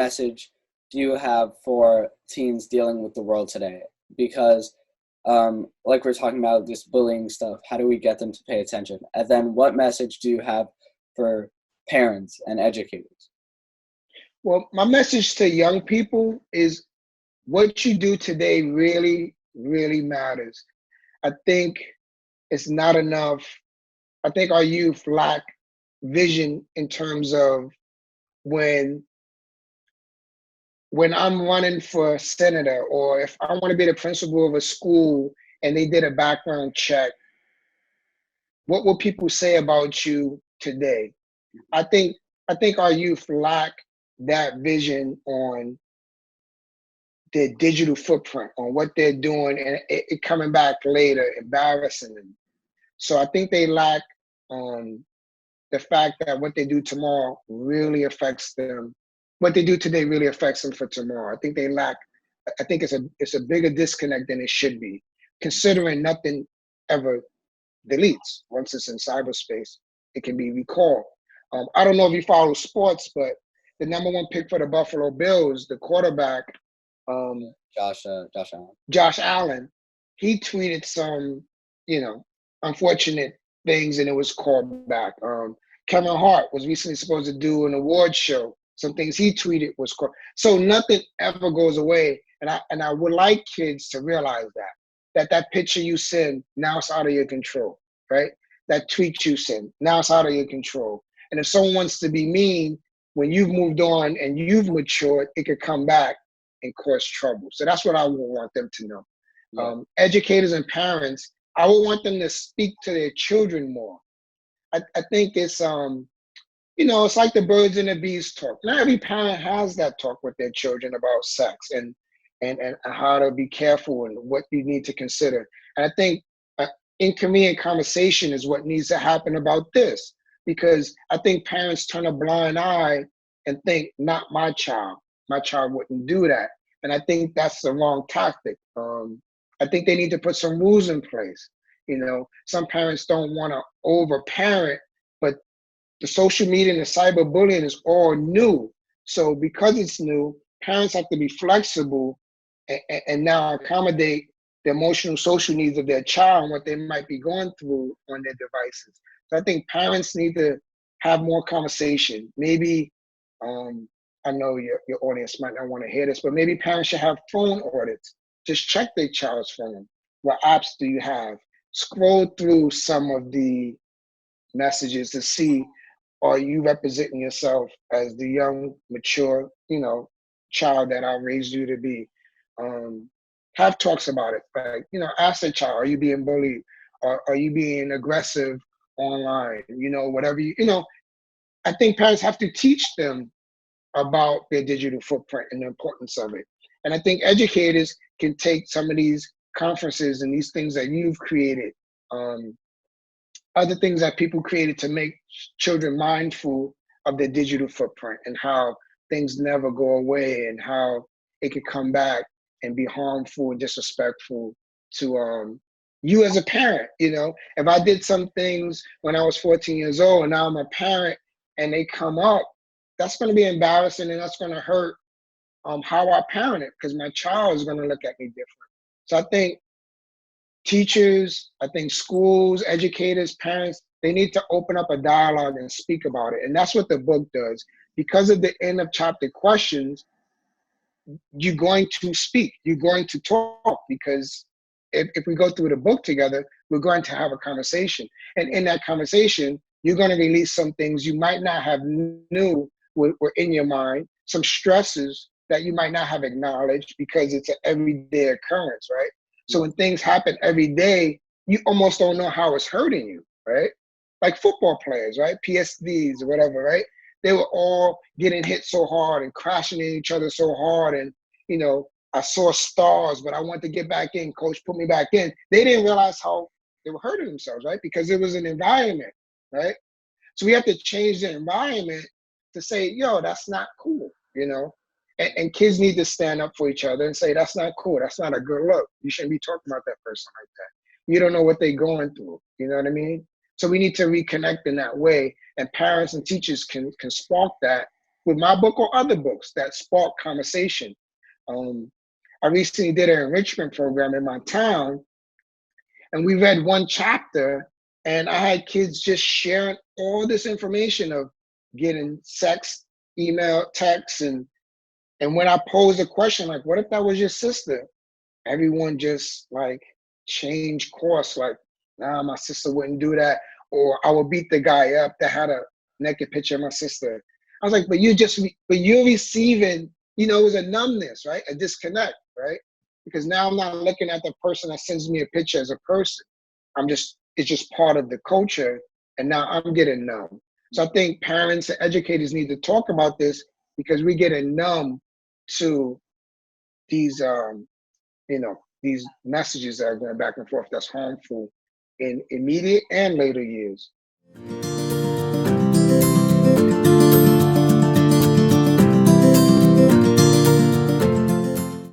message do you have for teens dealing with the world today? Because like we're talking about this bullying stuff, how do we get them to pay attention? And then what message do you have for parents and educators? Well, my message to young people is what you do today really, really matters. I think it's not enough. I think our youth lack vision in terms of when when I'm running for senator, or if I want to be the principal of a school and they did a background check, what will people say about you today? I think I think our youth lack that vision on their digital footprint, on what they're doing, and it coming back later, embarrassing them. So I think they lack the fact that what they do tomorrow really affects them. What they do today really affects them for tomorrow. I think they lack. I think it's a bigger disconnect than it should be, considering nothing ever deletes. Once it's in cyberspace, it can be recalled. I don't know if you follow sports, but the number one pick for the Buffalo Bills, the quarterback, um, Josh Allen. Josh Allen, he tweeted some, unfortunate things, and it was called back. Kevin Hart was recently supposed to do an award show. Some things he tweeted was called. So nothing ever goes away, and I would like kids to realize that picture you send, now it's out of your control, right? That tweet you send, now it's out of your control. And if someone wants to be mean, when you've moved on and you've matured, it could come back and cause trouble. So that's what I would want them to know. Yeah. Educators and parents, I would want them to speak to their children more. I think it's it's like the birds and the bees talk. Not every parent has that talk with their children about sex and how to be careful and what you need to consider. And I think inconvenient conversation is what needs to happen about this, because I think parents turn a blind eye and think, not my child. My child wouldn't do that. And I think that's the wrong tactic. I think they need to put some rules in place. Some parents don't want to overparent, but the social media and the cyberbullying is all new. So because it's new, parents have to be flexible and now accommodate the emotional social needs of their child and what they might be going through on their devices. So I think parents need to have more conversation. Maybe, I know your audience might not want to hear this, but maybe parents should have phone audits. Just check their child's phone. What apps do you have? Scroll through some of the messages to see, are you representing yourself as the young, mature, child that I raised you to be? Have talks about it. Like, ask the child, are you being bullied? Or are you being aggressive online? Whatever I think parents have to teach them about their digital footprint and the importance of it. And I think educators can take some of these conferences and these things that you've created, other things that people created to make children mindful of their digital footprint and how things never go away and how it could come back and be harmful and disrespectful to you as a parent. If I did some things when I was 14 years old and now I'm a parent and they come up, that's going to be embarrassing, and that's going to hurt how I parent it, because my child is going to look at me different. So I think teachers, I think schools, educators, parents, they need to open up a dialogue and speak about it. And that's what the book does. Because of the end of chapter questions, you're going to speak, you're going to talk, because if we go through the book together, we're going to have a conversation. And in that conversation, you're going to release some things you might not have knew were in your mind, some stresses that you might not have acknowledged because it's an everyday occurrence, right? So when things happen every day, you almost don't know how it's hurting you, right? Like football players, right? PSDs or whatever, right? They were all getting hit so hard and crashing in each other so hard. And, I saw stars, but I want to get back in. Coach put me back in. They didn't realize how they were hurting themselves, right? Because it was an environment, right? So we have to change the environment to say, yo, that's not cool, And kids need to stand up for each other and say, that's not cool. That's not a good look. You shouldn't be talking about that person like that. You don't know what they're going through. You know what I mean? So we need to reconnect in that way. And parents and teachers can spark that with my book or other books that spark conversation. I recently did an enrichment program in my town, and we read one chapter, and I had kids just sharing all this information of getting sex, email, text, and when I posed a question like, "What if that was your sister?" Everyone just like changed course. Like, nah, my sister wouldn't do that, or I would beat the guy up that had a naked picture of my sister. I was like, but you're receiving. It was a numbness, right? A disconnect, right? Because now I'm not looking at the person that sends me a picture as a person. It's just part of the culture, and now I'm getting numb. So I think parents and educators need to talk about this because we getting numb to these these messages that are going back and forth that's harmful in immediate and later years.